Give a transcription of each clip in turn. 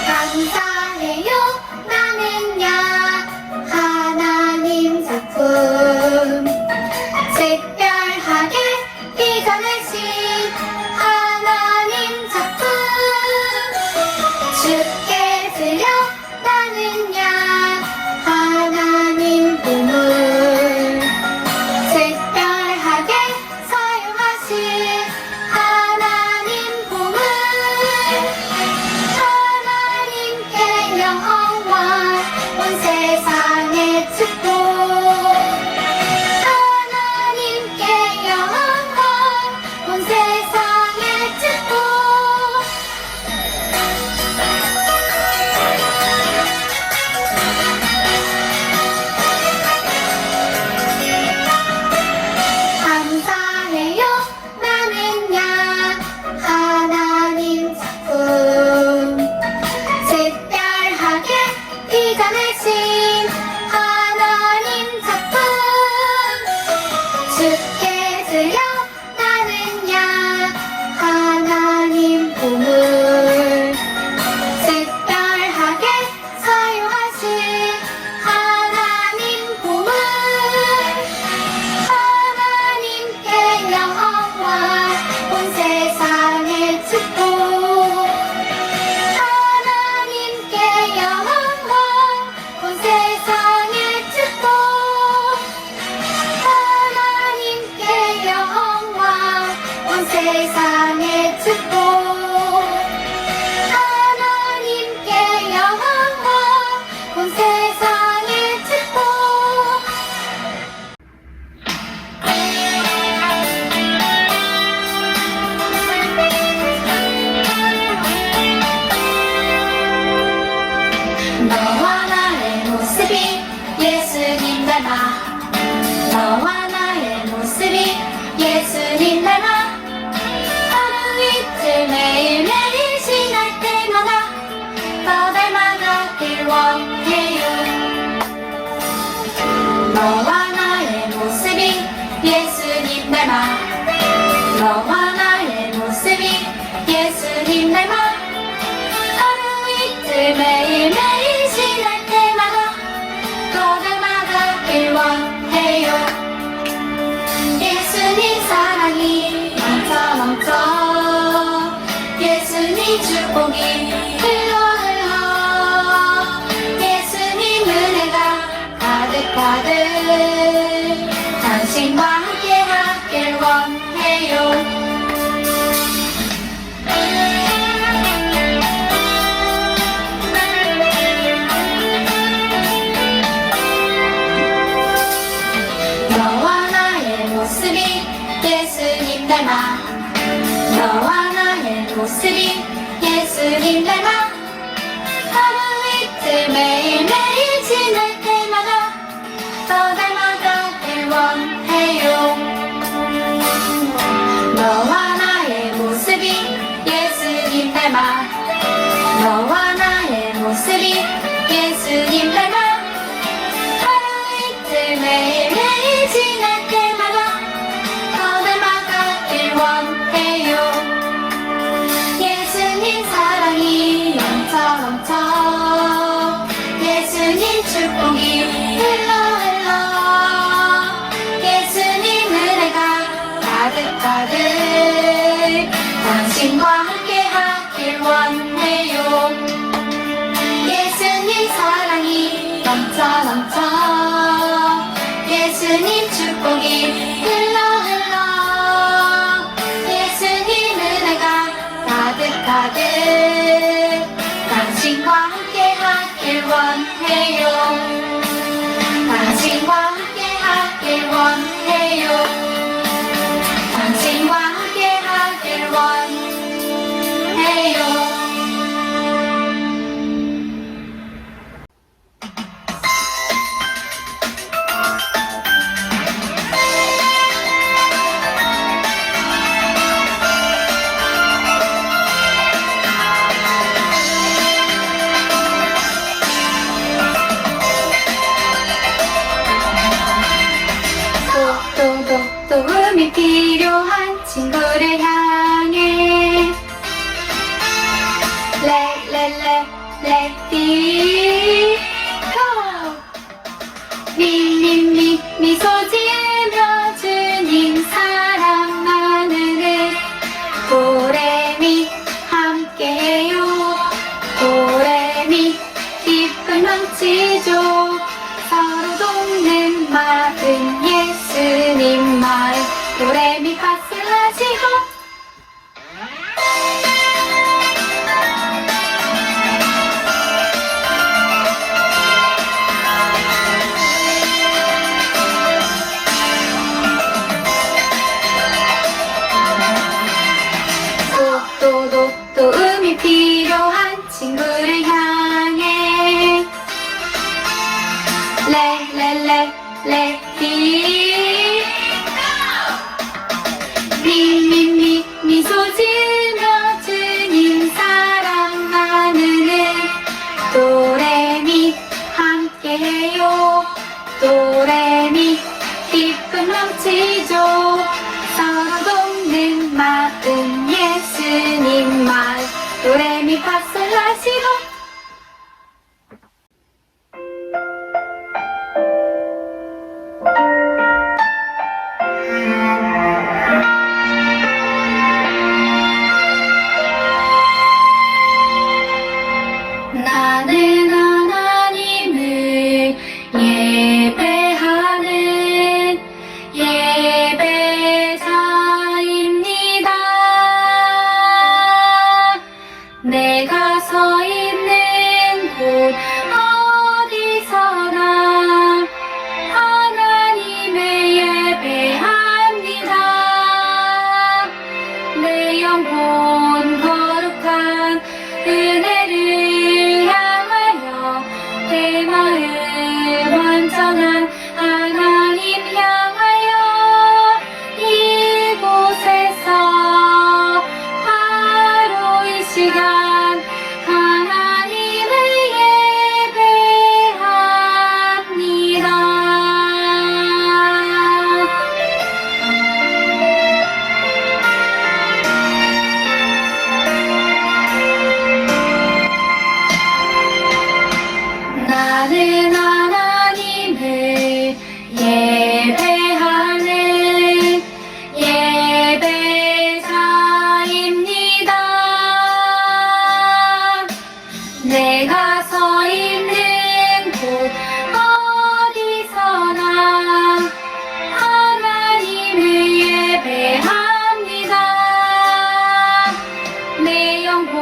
감사해요 나는야 하나님 작품 특별하게 빚어내신 하나님 작품 주께 드려 나는야 하나님 보물 특별하게 사용하신 하나님 보물 하나님께 영광 온 세상의 축복 하나님께 영광 온 세상의 축복 감사해요 나는야 하나님 작품 특별하게 빚어내신 하나님 작품 주께 드려 나는야 하나님 보물 특별하게 사용하신 하나님 보물 하나님께 영광 온 세상의 축복 하나님께 영광 온 세상의 축복 하나님께 영광 온 세상의 축복 하나님께 영광 온 세상의 축복 너와 나의 모습이 예수님 닮아 너와 나의 모습이 예수님 닮아 하루 이틀 매일매일 지날 때마다 더 닮아가길 원해요 너와 나의 모습이 예수님 닮아 너와 나의 모습이 예수님 닮아 하루 이틀 매일매일 지날 때마다 더 닮아가길 원해요 예수님 사랑이 넘쳐 예수님 축복이 흘러 예수님 은혜가 가득가득 당신과 함께 하길 원해요 너와 나의 모습이 예수님 닮아 너와 나의 모습이 예수님 닮아 하루 이틀 매일매일 지날 때마다 더 닮아가길 원해요 너와 나의 모습이 예수님 닮아 너와 나의 모습이 예수님 닮아 하루 이틀 매일매일 지날 때마다 더 닮아가길 원해요 예수님 사랑이 넘쳐 예수님 축복이 흘러 예수님 은혜가 가득가득 당신과 함께 하길 원해요 예수님 사랑이 넘쳐 예수님 축복이 흘러 예수님 은혜가 가득가득 당신과 함께 하길 원해요 당신과 함께 하길 원해요 당신과 함께 하길 원해요 필요한 친구를 향해 Let go 미미미 미소 지으며 주님 사랑 나누는 도레미 함께해요 도레미 기쁨 넘치죠 서로 돕는 마음 예수님 마음 도레미 파솔라시도 도움이 필요한 친구를 향해 레디 미미미 미소 지으며 주님 사랑 나누는 도레미 함께해요 도레미 기쁨 넘치죠 서로 돕는 마음 예수님 말 도레미 파솔라시도 나는 하나님을 예배하는 예배자입니다. 내가 서 있는 곳 어디서나 하나님을 예배합니다. 내 영혼 거룩한 은혜를 향하여 내 마음 완전한 하나님 향하여 이곳에서 바로 이 시간 하나님을 예배합니다. 나는 하나님을 예배하는 예배자입니다. 내가 서 있는 곳 어디서나 하나님을 예배합니다. 내 영혼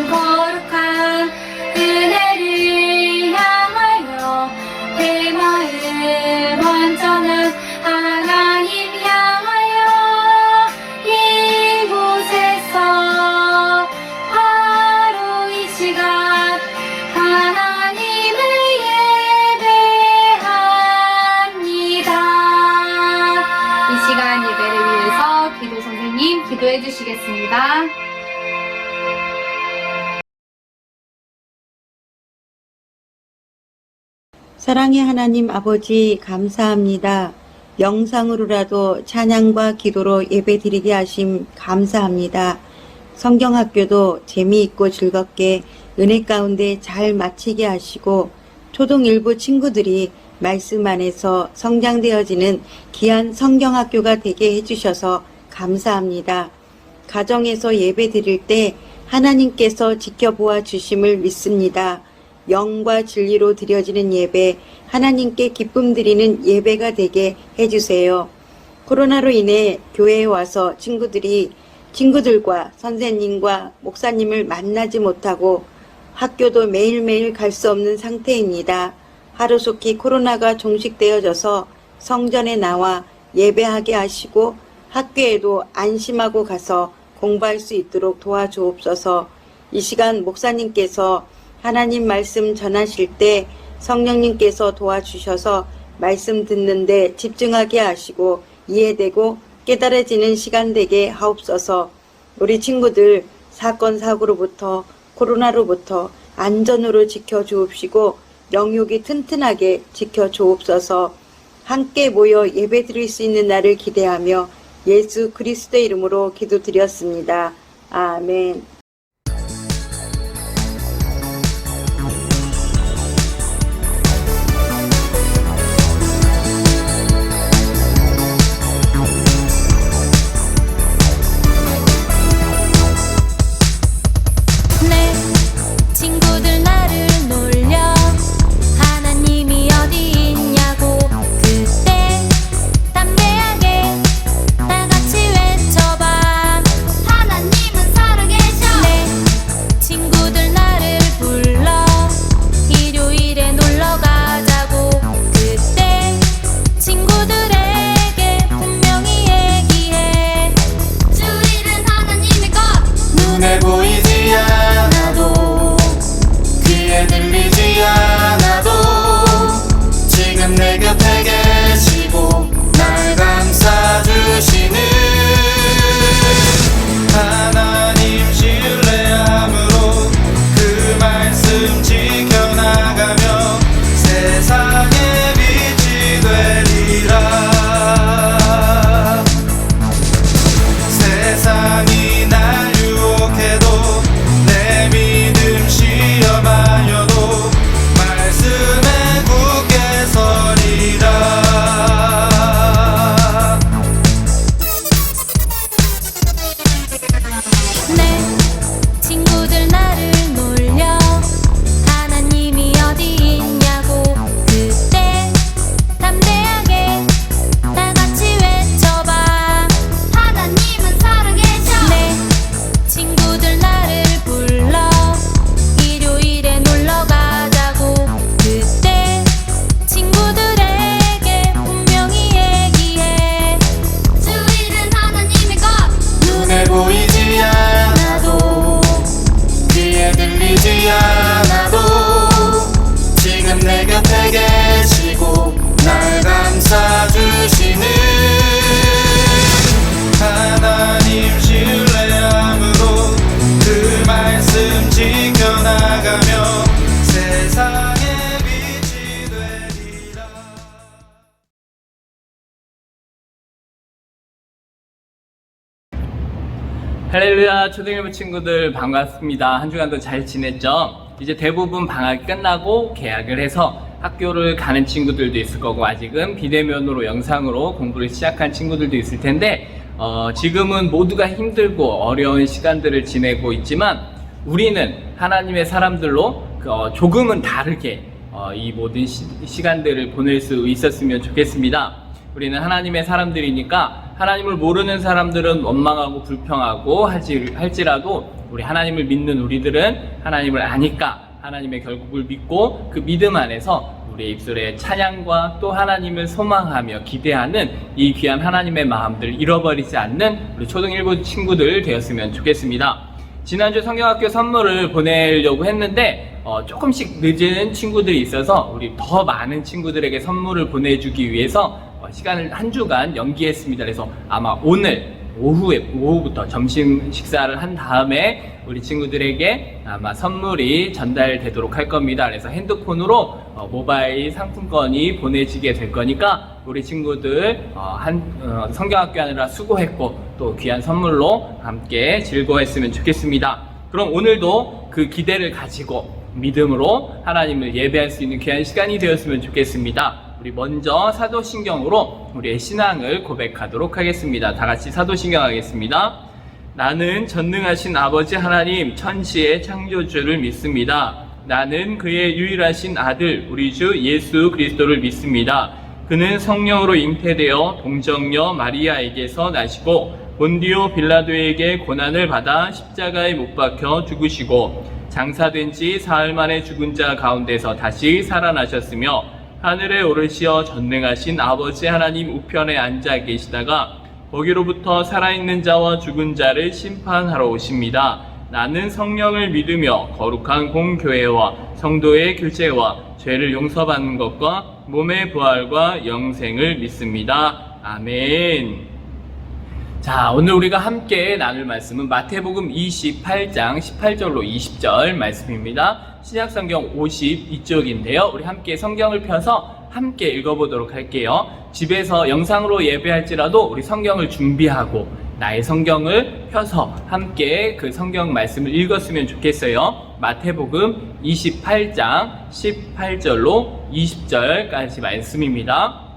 거룩한 은혜를 향하여 내 마음 완전한 하나님 향하여 이곳에서 바로 이 시간 하나님을 예배합니다. 이 시간 예배를 위해서 기도 선생님 기도해 주시겠습니다. 사랑의 하나님 아버지 감사합니다. 영상으로라도 찬양과 기도로 예배드리게 하심 감사합니다. 성경학교도 재미있고 즐겁게 은혜 가운데 잘 마치게 하시고 초등 일부 친구들이 말씀 안에서 성장되어지는 귀한 성경학교가 되게 해주셔서 감사합니다. 가정에서 예배드릴 때 하나님께서 지켜보아 주심을 믿습니다. 영과 진리로 드려지는 예배, 하나님께 기쁨 드리는 예배가 되게 해주세요. 코로나로 인해 교회에 와서 친구들과 선생님과 목사님을 만나지 못하고 학교도 매일매일 갈 수 없는 상태입니다. 하루속히 코로나가 종식되어져서 성전에 나와 예배하게 하시고 학교에도 안심하고 가서 공부할 수 있도록 도와주옵소서. 이 시간 목사님께서 하나님 말씀 전하실 때 성령님께서 도와주셔서 말씀 듣는데 집중하게 하시고 이해되고 깨달아지는 시간 되게 하옵소서. 우리 친구들 사건 사고로부터 코로나로부터 안전으로 지켜주옵시고 영육이 튼튼하게 지켜주옵소서. 함께 모여 예배드릴 수 있는 날을 기대하며 예수 그리스도의 이름으로 기도드렸습니다. 아멘. 내 친구들 나를 놀려 하나님이 어디 있냐고 그때 담대하게 다 같이 외쳐봐. 하나님은 살아계셔. 내 친구들 나를 불러 일요일에 놀러 가자고 그때 친구들에게 분명히 얘기해. 주일은 하나님의 것. 눈에 보이지 않아도 귀에 들리지 않아도 지금 내 곁에 계시고 날 감싸주시는 하나님 신뢰함으로 그 말씀 지켜나가며 세상의 빛이 되리라. 세상이 날 유혹해도 내 믿음 시험하여도 말씀에 굳게 서리라. 내 친구들 나를 놀려 하나님이 어디 있냐고 그때 담대하게 다 같이 외쳐봐. 하나님은 살아계셔. 내 친구들 나를 불러 일요일에 놀러 가자고 그때 친구들에게 분명히 얘기해. 주일은 하나님의 것. 눈에 보이지 않아도 귀에 들리지 않아도 지금 내 곁에 계시고 날 감싸주시는 하나님 신뢰함으로 그 말씀 지켜나가며 세상의 빛이 되리라. 할렐루야, 초등일부 친구들 반갑습니다. 한 주간도 잘 지냈죠? 이제 대부분 방학이 끝나고 개학을 해서 학교를 가는 친구들도 있을 거고 아직은 비대면으로 영상으로 공부를 시작한 친구들도 있을 텐데 지금은 모두가 힘들고 어려운 시간들을 지내고 있지만 우리는 하나님의 사람들로 조금은 다르게 이 모든 시간들을 보낼 수 있었으면 좋겠습니다. 우리는 하나님의 사람들이니까 하나님을 모르는 사람들은 원망하고 불평하고 할지라도 우리 하나님을 믿는 우리들은 하나님을 아니까 하나님의 결국을 믿고 그 믿음 안에서 우리의 입술에 찬양과 또 하나님을 소망하며 기대하는 이 귀한 하나님의 마음들을 잃어버리지 않는 우리 초등 1부 친구들 되었으면 좋겠습니다. 지난주 성경학교 선물을 보내려고 했는데 조금씩 늦은 친구들이 있어서 우리 더 많은 친구들에게 선물을 보내주기 위해서 시간을 한 주간 연기했습니다. 그래서 아마 오늘 오후부터 점심 식사를 한 다음에 우리 친구들에게 아마 선물이 전달되도록 할 겁니다. 그래서 핸드폰으로 모바일 상품권이 보내지게 될 거니까 우리 친구들 성경학교 하느라 수고했고 또 귀한 선물로 함께 즐거워했으면 좋겠습니다. 그럼 오늘도 그 기대를 가지고 믿음으로 하나님을 예배할 수 있는 귀한 시간이 되었으면 좋겠습니다. 우리 먼저 사도신경으로 우리의 신앙을 고백하도록 하겠습니다. 다 같이 사도신경 하겠습니다. 나는 전능하신 아버지 하나님 천지의 창조주를 믿습니다. 나는 그의 유일하신 아들 우리 주 예수 그리스도를 믿습니다. 그는 성령으로 잉태되어 동정녀 마리아에게서 나시고 본디오 빌라도에게 고난을 받아 십자가에 못 박혀 죽으시고 장사된 지 사흘 만에 죽은 자 가운데서 다시 살아나셨으며 하늘에 오르시어 전능하신 아버지 하나님 우편에 앉아 계시다가 거기로부터 살아있는 자와 죽은 자를 심판하러 오십니다. 나는 성령을 믿으며 거룩한 공교회와 성도의 교제와 죄를 용서받는 것과 몸의 부활과 영생을 믿습니다. 아멘. 자, 오늘 우리가 함께 나눌 말씀은 마태복음 28장 18절로 20절 말씀입니다. 신약성경 52쪽인데요. 우리 함께 성경을 펴서 함께 읽어보도록 할게요. 집에서 영상으로 예배할지라도 우리 성경을 준비하고 나의 성경을 펴서 함께 그 성경 말씀을 읽었으면 좋겠어요. 마태복음 28장 18절로 20절까지 말씀입니다.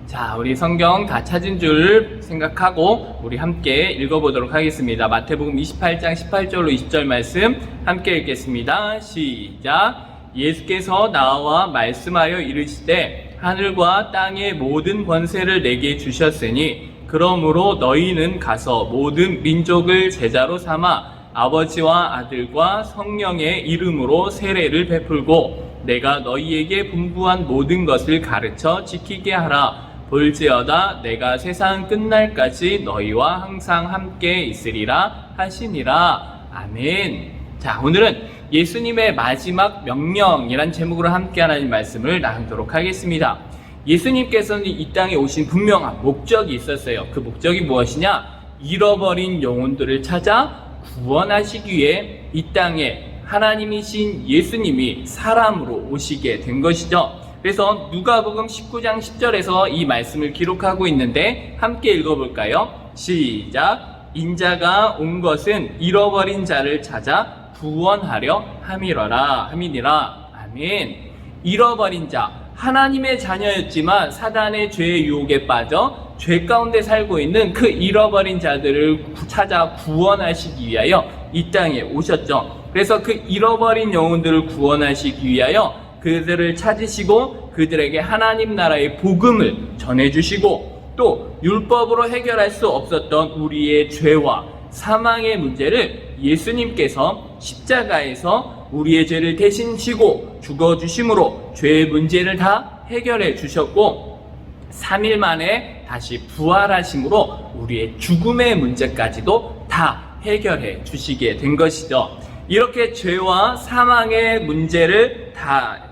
자, 우리 성경 다 찾은 줄 생각하고 우리 함께 읽어보도록 하겠습니다. 마태복음 28장 18절로 20절 말씀 함께 읽겠습니다. 시작. 예수께서 나와 말씀하여 이르시되 하늘과 땅의 모든 권세를 내게 주셨으니 그러므로 너희는 가서 모든 민족을 제자로 삼아 아버지와 아들과 성령의 이름으로 세례를 베풀고 내가 너희에게 분부한 모든 것을 가르쳐 지키게 하라. 볼지어다 내가 세상 끝날까지 너희와 항상 함께 있으리라 하시니라. 아멘. 자, 오늘은 예수님의 마지막 명령이란 제목으로 함께 하나님 말씀을 나누도록 하겠습니다. 예수님께서는 이 땅에 오신 분명한 목적이 있었어요. 그 목적이 무엇이냐? 잃어버린 영혼들을 찾아 구원하시기 위해 이 땅에 하나님이신 예수님이 사람으로 오시게 된 것이죠. 그래서 누가복음 19장 10절에서 이 말씀을 기록하고 있는데 함께 읽어볼까요? 시작. 인자가 온 것은 잃어버린 자를 찾아 구원하려 함이니라. 아멘. 잃어버린 자, 하나님의 자녀였지만 사단의 죄의 유혹에 빠져 죄 가운데 살고 있는 그 잃어버린 자들을 찾아 구원하시기 위하여 이 땅에 오셨죠. 그래서 그 잃어버린 영혼들을 구원하시기 위하여 그들을 찾으시고 그들에게 하나님 나라의 복음을 전해주시고 또 율법으로 해결할 수 없었던 우리의 죄와 사망의 문제를 예수님께서 십자가에서 우리의 죄를 대신 지고 죽어주심으로 죄의 문제를 다 해결해 주셨고 3일 만에 다시 부활하심으로 우리의 죽음의 문제까지도 다 해결해 주시게 된 것이죠. 이렇게 죄와 사망의 문제를 다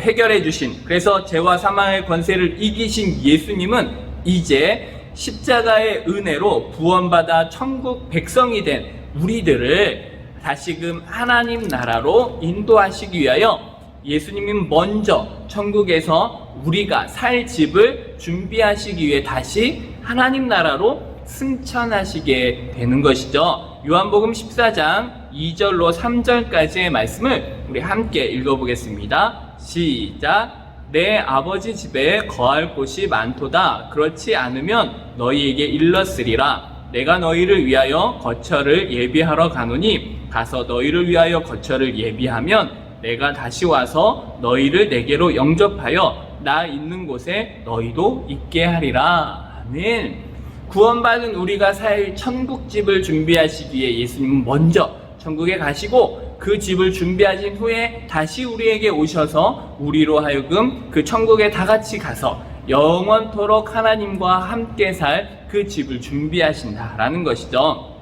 해결해 주신, 그래서 죄와 사망의 권세를 이기신 예수님은 이제 십자가의 은혜로 구원받아 천국 백성이 된 우리들을 다시금 하나님 나라로 인도하시기 위하여 예수님은 먼저 천국에서 우리가 살 집을 준비하시기 위해 다시 하나님 나라로 승천하시게 되는 것이죠. 요한복음 14장 2절로 3절까지의 말씀을 우리 함께 읽어보겠습니다. 시작. 내 아버지 집에 거할 곳이 많도다. 그렇지 않으면 너희에게 일렀으리라. 내가 너희를 위하여 거처를 예비하러 가노니 가서 너희를 위하여 거처를 예비하면 내가 다시 와서 너희를 내게로 영접하여 나 있는 곳에 너희도 있게 하리라. 아멘. 구원받은 우리가 살 천국집을 준비하시기 위해 예수님은 먼저 천국에 가시고 그 집을 준비하신 후에 다시 우리에게 오셔서 우리로 하여금 그 천국에 다 같이 가서 영원토록 하나님과 함께 살 그 집을 준비하신다라는 것이죠.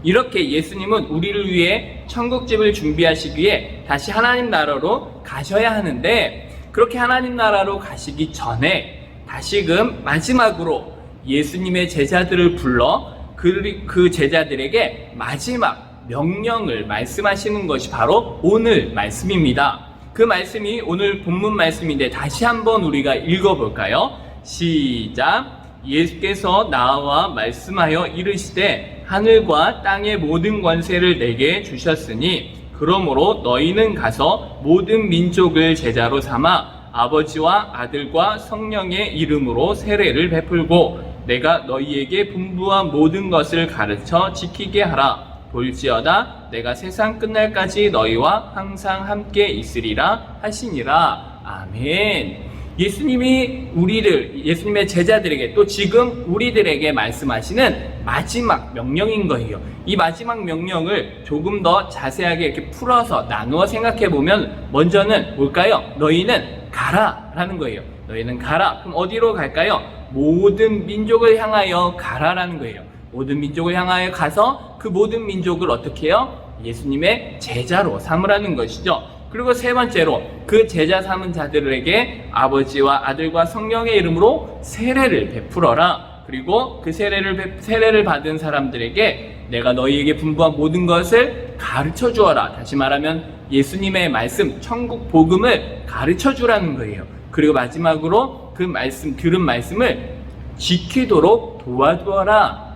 이렇게 예수님은 우리를 위해 천국집을 준비하시기 위해 다시 하나님 나라로 가셔야 하는데, 그렇게 하나님 나라로 가시기 전에 다시금 마지막으로 예수님의 제자들을 불러 그 제자들에게 마지막 명령을 말씀하시는 것이 바로 오늘 말씀입니다. 그 말씀이 오늘 본문 말씀인데 다시 한번 우리가 읽어볼까요? 시작. 예수께서 나와 말씀하여 이르시되 하늘과 땅의 모든 권세를 내게 주셨으니 그러므로 너희는 가서 모든 민족을 제자로 삼아 아버지와 아들과 성령의 이름으로 세례를 베풀고 내가 너희에게 분부한 모든 것을 가르쳐 지키게 하라. 볼지어다 내가 세상 끝날까지 너희와 항상 함께 있으리라 하시니라. 아멘. 예수님이 예수님의 제자들에게 또 지금 우리들에게 말씀하시는 마지막 명령인 거예요. 이 마지막 명령을 조금 더 자세하게 이렇게 풀어서 나누어 생각해 보면 먼저는 뭘까요? 너희는 가라 라는 거예요. 너희는 가라. 그럼 어디로 갈까요? 모든 민족을 향하여 가라라는 거예요. 모든 민족을 향하여 가서 그 모든 민족을 어떻게 해요? 예수님의 제자로 삼으라는 것이죠. 그리고 세 번째로 그 제자 삼은 자들에게 아버지와 아들과 성령의 이름으로 세례를 베풀어라. 그리고 그 세례를 받은 사람들에게 내가 너희에게 분부한 모든 것을 가르쳐 주어라. 다시 말하면 예수님의 말씀, 천국 복음을 가르쳐 주라는 거예요. 그리고 마지막으로 그 말씀, 들은 말씀을 지키도록 도와주어라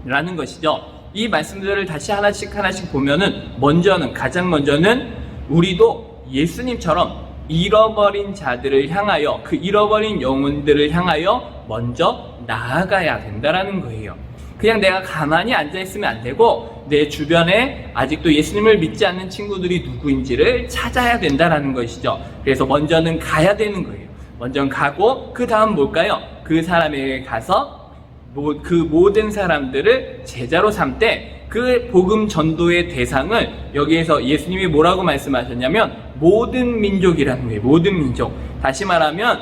라는 것이죠. 이 말씀들을 다시 하나씩 보면은 가장 먼저는 우리도 예수님처럼 잃어버린 자들을 향하여, 그 잃어버린 영혼들을 향하여 먼저 나아가야 된다라는 거예요. 그냥 내가 가만히 앉아있으면 안 되고 내 주변에 아직도 예수님을 믿지 않는 친구들이 누구인지를 찾아야 된다라는 것이죠. 그래서 먼저는 가야 되는 거예요. 먼저 가고 그 다음 뭘까요? 그 사람에게 가서 그 모든 사람들을 제자로 삼되 그 복음 전도의 대상을 여기에서 예수님이 뭐라고 말씀하셨냐면 모든 민족이라는 거예요. 모든 민족. 다시 말하면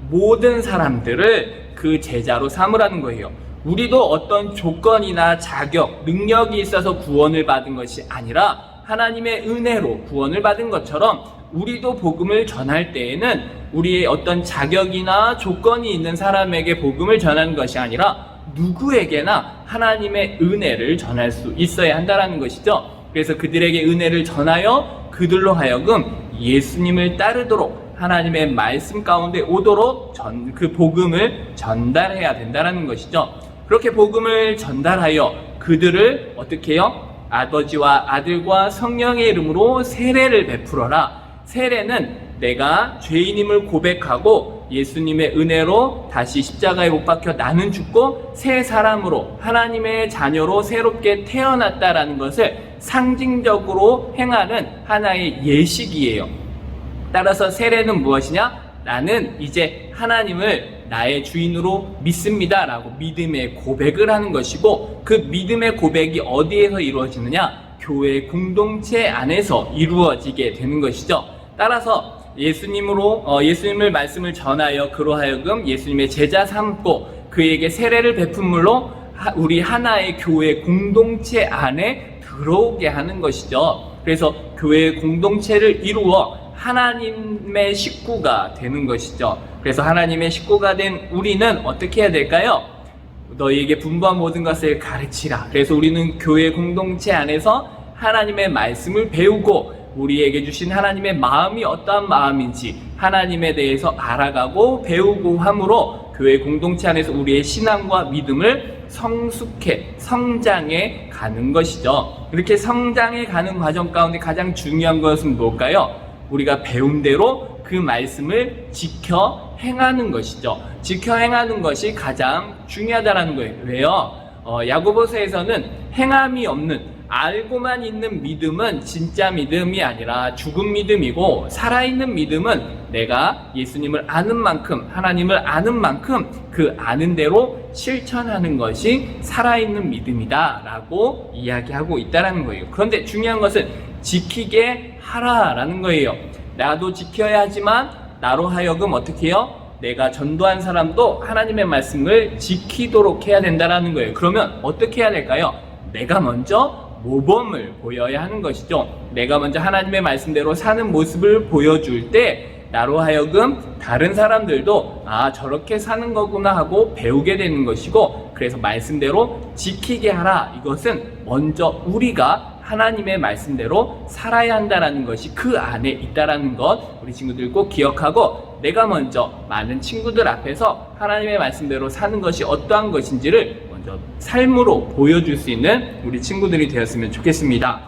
모든 사람들을 그 제자로 삼으라는 거예요. 우리도 어떤 조건이나 자격, 능력이 있어서 구원을 받은 것이 아니라 하나님의 은혜로 구원을 받은 것처럼 우리도 복음을 전할 때에는 우리의 어떤 자격이나 조건이 있는 사람에게 복음을 전하는 것이 아니라 누구에게나 하나님의 은혜를 전할 수 있어야 한다는 것이죠. 그래서 그들에게 은혜를 전하여 그들로 하여금 예수님을 따르도록 하나님의 말씀 가운데 오도록 그 복음을 전달해야 된다는 것이죠. 그렇게 복음을 전달하여 그들을 어떻게 해요? 아버지와 아들과 성령의 이름으로 세례를 베풀어라. 세례는 내가 죄인임을 고백하고 예수님의 은혜로 다시 십자가에 못 박혀 나는 죽고 새 사람으로 하나님의 자녀로 새롭게 태어났다라는 것을 상징적으로 행하는 하나의 예식이에요. 따라서 세례는 무엇이냐? 나는 이제 하나님을 나의 주인으로 믿습니다 라고 믿음의 고백을 하는 것이고, 그 믿음의 고백이 어디에서 이루어지느냐? 교회 공동체 안에서 이루어지게 되는 것이죠. 따라서 예수님을 말씀을 전하여 그로 하여금 예수님의 제자 삼고 그에게 세례를 베품물로 우리 하나의 교회 공동체 안에 들어오게 하는 것이죠. 그래서 교회 공동체를 이루어 하나님의 식구가 되는 것이죠. 그래서 하나님의 식구가 된 우리는 어떻게 해야 될까요? 너희에게 분부한 모든 것을 가르치라. 그래서 우리는 교회 공동체 안에서 하나님의 말씀을 배우고 우리에게 주신 하나님의 마음이 어떠한 마음인지 하나님에 대해서 알아가고 배우고 함으로 교회 공동체 안에서 우리의 신앙과 믿음을 성장해 가는 것이죠. 이렇게 성장해 가는 과정 가운데 가장 중요한 것은 뭘까요? 우리가 배운 대로 그 말씀을 지켜 행하는 것이죠. 지켜 행하는 것이 가장 중요하다는 거예요. 왜요? 야고보서에서는 행함이 없는 알고만 있는 믿음은 진짜 믿음이 아니라 죽은 믿음이고, 살아있는 믿음은 내가 예수님을 아는 만큼, 하나님을 아는 만큼 그 아는 대로 실천하는 것이 살아있는 믿음이다 라고 이야기하고 있다는 거예요. 그런데 중요한 것은 지키게 하라라는 거예요. 나도 지켜야 하지만 나로 하여금 어떻게 해요? 내가 전도한 사람도 하나님의 말씀을 지키도록 해야 된다는 거예요. 그러면 어떻게 해야 될까요? 내가 먼저 모범을 보여야 하는 것이죠. 내가 먼저 하나님의 말씀대로 사는 모습을 보여줄 때 나로 하여금 다른 사람들도 저렇게 사는 거구나 하고 배우게 되는 것이고, 그래서 말씀대로 지키게 하라. 이것은 먼저 우리가 하나님의 말씀대로 살아야 한다는 것이 그 안에 있다는 것 우리 친구들 꼭 기억하고, 내가 먼저 많은 친구들 앞에서 하나님의 말씀대로 사는 것이 어떠한 것인지를 먼저 삶으로 보여줄 수 있는 우리 친구들이 되었으면 좋겠습니다.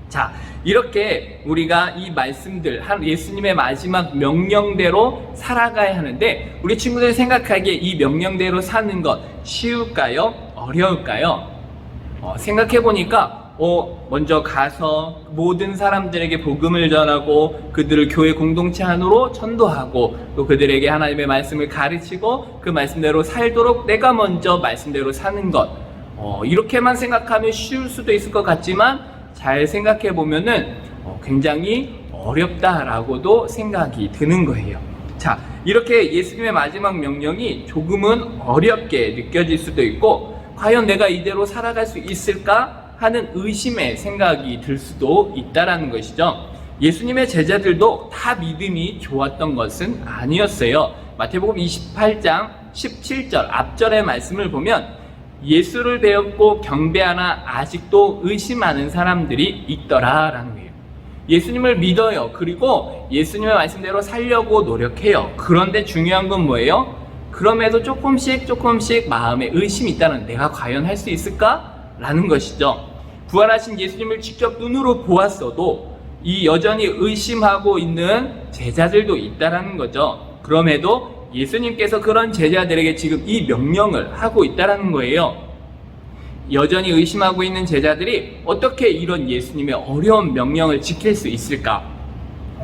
자, 이렇게 우리가 이 말씀들, 예수님의 마지막 명령대로 살아가야 하는데, 우리 친구들이 생각하기에 이 명령대로 사는 것 쉬울까요? 어려울까요? 생각해보니까 먼저 가서 모든 사람들에게 복음을 전하고 그들을 교회 공동체 안으로 전도하고 또 그들에게 하나님의 말씀을 가르치고 그 말씀대로 살도록 내가 먼저 말씀대로 사는 것, 이렇게만 생각하면 쉬울 수도 있을 것 같지만 잘 생각해 보면은 굉장히 어렵다라고도 생각이 드는 거예요. 자, 이렇게 예수님의 마지막 명령이 조금은 어렵게 느껴질 수도 있고, 과연 내가 이대로 살아갈 수 있을까 하는 의심의 생각이 들 수도 있다라는 것이죠. 예수님의 제자들도 다 믿음이 좋았던 것은 아니었어요. 마태복음 28장 17절 앞절의 말씀을 보면 예수를 배웠고 경배하나 아직도 의심하는 사람들이 있더라라는 거예요. 예수님을 믿어요. 그리고 예수님의 말씀대로 살려고 노력해요. 그런데 중요한 건 뭐예요? 그럼에도 조금씩 마음에 의심이 있다는, 내가 과연 할 수 있을까? 라는 것이죠. 부활하신 예수님을 직접 눈으로 보았어도 이 여전히 의심하고 있는 제자들도 있다라는 거죠. 그럼에도 예수님께서 그런 제자들에게 지금 이 명령을 하고 있다라는 거예요. 여전히 의심하고 있는 제자들이 어떻게 이런 예수님의 어려운 명령을 지킬 수 있을까?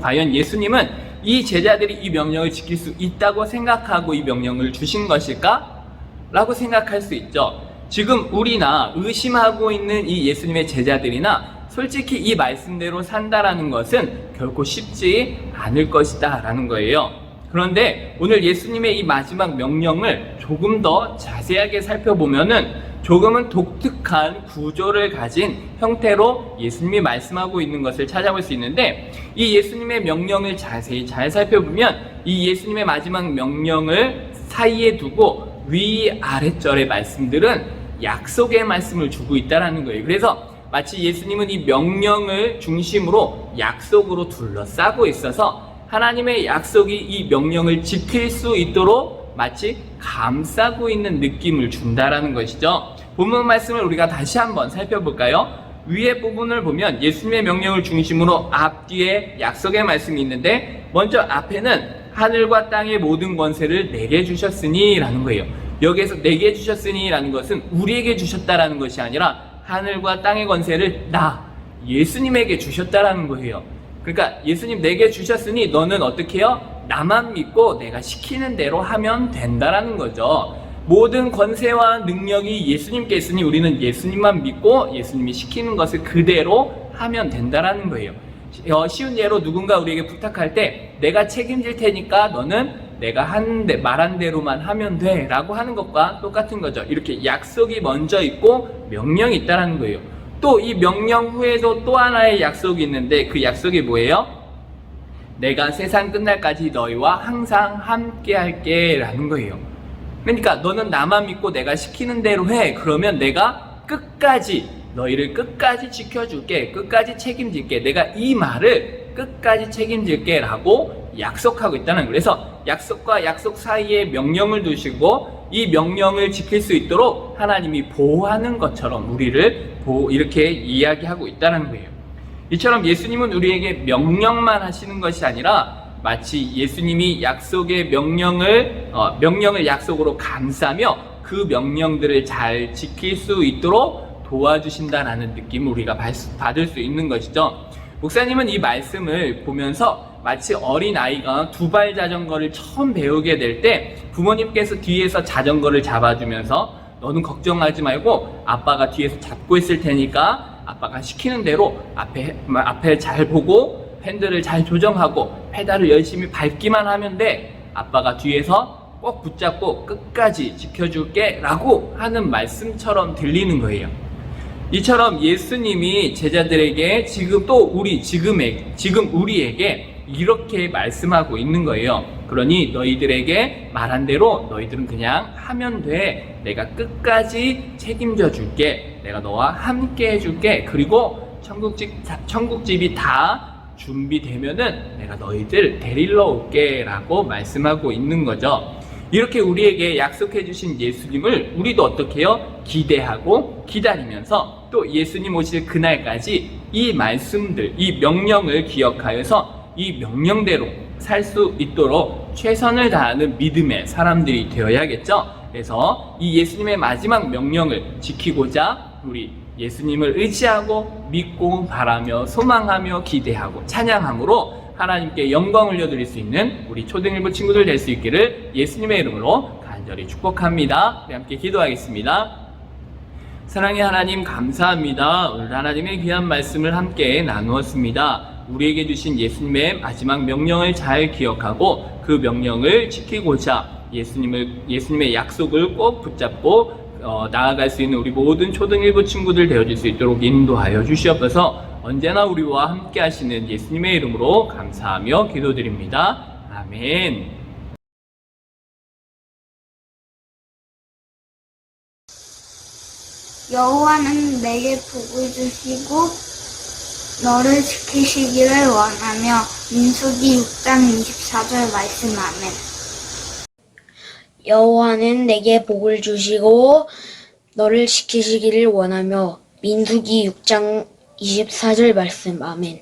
과연 예수님은 이 제자들이 이 명령을 지킬 수 있다고 생각하고 이 명령을 주신 것일까? 라고 생각할 수 있죠. 지금 우리나 의심하고 있는 이 예수님의 제자들이나 솔직히 이 말씀대로 산다라는 것은 결코 쉽지 않을 것이다 라는 거예요. 그런데 오늘 예수님의 이 마지막 명령을 조금 더 자세하게 살펴보면은 조금은 독특한 구조를 가진 형태로 예수님이 말씀하고 있는 것을 찾아볼 수 있는데, 이 예수님의 명령을 자세히 잘 살펴보면 이 예수님의 마지막 명령을 사이에 두고 위아래절의 말씀들은 약속의 말씀을 주고 있다는 거예요. 그래서 마치 예수님은 이 명령을 중심으로 약속으로 둘러싸고 있어서 하나님의 약속이 이 명령을 지킬 수 있도록 마치 감싸고 있는 느낌을 준다라는 것이죠. 본문 말씀을 우리가 다시 한번 살펴볼까요? 위에 부분을 보면 예수님의 명령을 중심으로 앞뒤에 약속의 말씀이 있는데, 먼저 앞에는 하늘과 땅의 모든 권세를 내게 주셨으니 라는 거예요. 여기에서 내게 주셨으니 라는 것은 우리에게 주셨다라는 것이 아니라 하늘과 땅의 권세를 예수님에게 주셨다라는 거예요. 그러니까 예수님 내게 주셨으니 너는 어떻게 해요? 나만 믿고 내가 시키는 대로 하면 된다라는 거죠. 모든 권세와 능력이 예수님께 있으니 우리는 예수님만 믿고 예수님이 시키는 것을 그대로 하면 된다라는 거예요. 쉬운 예로 누군가 우리에게 부탁할 때 내가 책임질 테니까 너는 내가 말한 대로만 하면 돼 라고 하는 것과 똑같은 거죠. 이렇게 약속이 먼저 있고 명령이 있다는 거예요. 또 이 명령 후에도 또 하나의 약속이 있는데, 그 약속이 뭐예요? 내가 세상 끝날까지 너희와 항상 함께 할게 라는 거예요. 그러니까 너는 나만 믿고 내가 시키는 대로 해. 그러면 내가 너희를 끝까지 지켜줄게, 끝까지 책임질게, 내가 이 말을 끝까지 책임질게 라고 약속하고 있다는 거예요. 그래서 약속과 약속 사이에 명령을 두시고 이 명령을 지킬 수 있도록 하나님이 보호하는 것처럼 우리를 이렇게 이야기하고 있다는 거예요. 이처럼 예수님은 우리에게 명령만 하시는 것이 아니라 마치 예수님이 약속의 명령을 약속으로 감싸며 그 명령들을 잘 지킬 수 있도록 도와주신다라는 느낌을 우리가 받을 수 있는 것이죠. 목사님은 이 말씀을 보면서 마치 어린아이가 두발 자전거를 처음 배우게 될 때 부모님께서 뒤에서 자전거를 잡아주면서 너는 걱정하지 말고 아빠가 뒤에서 잡고 있을 테니까 아빠가 시키는 대로 앞에 잘 보고 핸들을 잘 조정하고 페달을 열심히 밟기만 하면 돼. 아빠가 뒤에서 꼭 붙잡고 끝까지 지켜줄게 라고 하는 말씀처럼 들리는 거예요. 이처럼 예수님이 제자들에게 지금 우리에게 이렇게 말씀하고 있는 거예요. 그러니 너희들에게 말한 대로 너희들은 그냥 하면 돼. 내가 끝까지 책임져 줄게. 내가 너와 함께 해줄게. 그리고 천국집이 다 준비되면은 내가 너희들 데리러 올게 라고 말씀하고 있는 거죠. 이렇게 우리에게 약속해 주신 예수님을 우리도 어떻게 해요? 기대하고 기다리면서 또 예수님 오실 그날까지 이 말씀들, 이 명령을 기억하여서 이 명령대로 살 수 있도록 최선을 다하는 믿음의 사람들이 되어야겠죠. 그래서 이 예수님의 마지막 명령을 지키고자 우리 예수님을 의지하고 믿고 바라며 소망하며 기대하고 찬양함으로 하나님께 영광을 올려드릴 수 있는 우리 초등일부 친구들 될 수 있기를 예수님의 이름으로 간절히 축복합니다. 우리 함께 기도하겠습니다. 사랑의 하나님 감사합니다. 오늘 하나님의 귀한 말씀을 함께 나누었습니다. 우리에게 주신 예수님의 마지막 명령을 잘 기억하고 그 명령을 지키고자 예수님의 약속을 꼭 붙잡고 나아갈 수 있는 우리 모든 초등일부 친구들 되어줄 수 있도록 인도하여 주시옵소서. 언제나 우리와 함께 하시는 예수님의 이름으로 감사하며 기도드립니다. 아멘. 여호와는 내게 복을 주시고 너를 지키시기를 원하며 민수기 6장 24절 말씀 아멘. 여호와는 내게 복을 주시고 너를 지키시기를 원하며 민수기 6장 24절 말씀 아멘.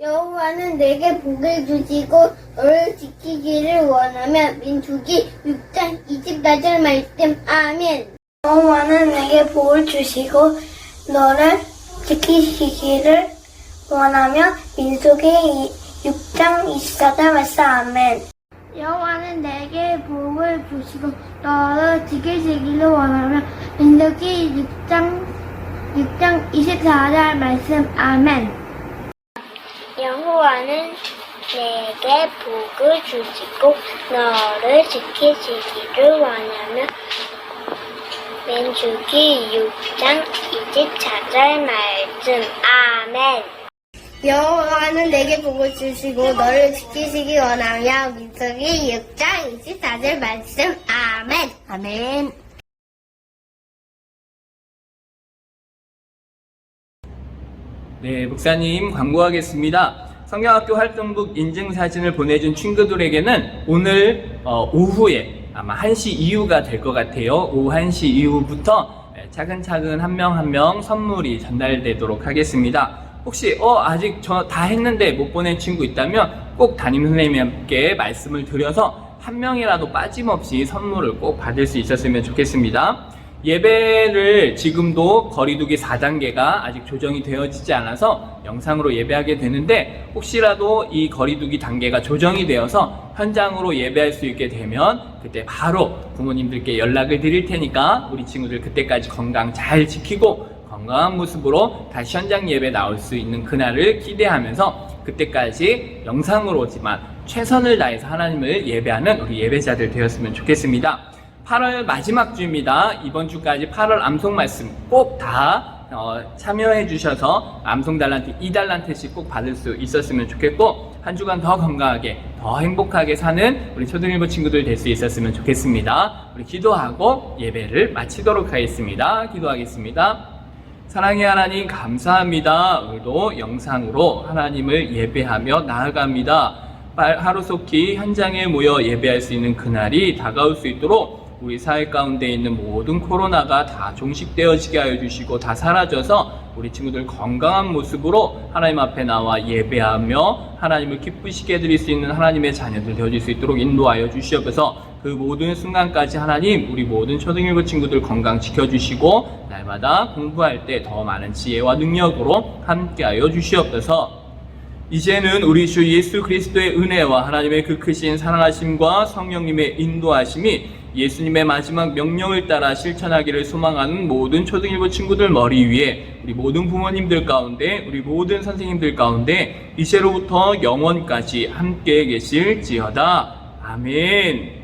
여호와는 내게 복을 주시고 너를 지키기를 원하며 민수기 6장 24절 말씀 아멘. 여호와는 내게 복을 주시고 너를 지키시기를 원하며 민수기 6장 24절 말씀 아멘. 여호와는 내게 복을 주시고 너를 지키시기를 원하며 민수기 6장 24절 말씀 아멘. 여호와는 내게 복을 주시고 너를 지키시기를 원하며 민수기 6장 24절 말씀 아멘. 여호와는 내게 복을 주시고 너를 지키시기 원하며 민수기 6장 24절 말씀 아멘. 아멘. 네, 목사님 광고하겠습니다. 성경학교 활동북 인증사진을 보내준 친구들에게는 오늘 오후에 아마 1시 이후가 될 것 같아요. 오후 1시 이후부터 차근차근 한 명 한 명 선물이 전달되도록 하겠습니다. 혹시 아직 저 다 했는데 못 보낸 친구 있다면 꼭 담임 선생님께 말씀을 드려서 한 명이라도 빠짐없이 선물을 꼭 받을 수 있었으면 좋겠습니다. 예배를 지금도 거리두기 4단계가 아직 조정이 되어지지 않아서 영상으로 예배하게 되는데, 혹시라도 이 거리두기 단계가 조정이 되어서 현장으로 예배할 수 있게 되면 그때 바로 부모님들께 연락을 드릴 테니까 우리 친구들 그때까지 건강 잘 지키고 건강한 모습으로 다시 현장 예배 나올 수 있는 그날을 기대하면서 그때까지 영상으로지만 최선을 다해서 하나님을 예배하는 우리 예배자들 되었으면 좋겠습니다. 8월 마지막 주입니다. 이번 주까지 8월 암송 말씀 꼭 다 참여해 주셔서 암송 달란트 2달란트씩 꼭 받을 수 있었으면 좋겠고, 한 주간 더 건강하게 더 행복하게 사는 우리 초등일부 친구들 될 수 있었으면 좋겠습니다. 우리 기도하고 예배를 마치도록 하겠습니다. 기도하겠습니다. 사랑의 하나님 감사합니다. 오늘도 영상으로 하나님을 예배하며 나아갑니다. 하루속히 현장에 모여 예배할 수 있는 그날이 다가올 수 있도록 우리 사회 가운데 있는 모든 코로나가 다 종식되어지게 하여 주시고 다 사라져서 우리 친구들 건강한 모습으로 하나님 앞에 나와 예배하며 하나님을 기쁘시게 해드릴 수 있는 하나님의 자녀들 되어질 수 있도록 인도하여 주시옵소서. 그 모든 순간까지 하나님 우리 모든 초등일부 친구들 건강 지켜주시고 날마다 공부할 때 더 많은 지혜와 능력으로 함께하여 주시옵소서. 이제는 우리 주 예수 그리스도의 은혜와 하나님의 그 크신 사랑하심과 성령님의 인도하심이 예수님의 마지막 명령을 따라 실천하기를 소망하는 모든 초등일부 친구들 머리 위에 우리 모든 부모님들 가운데 우리 모든 선생님들 가운데 이제로부터 영원까지 함께 계실지어다. 아멘.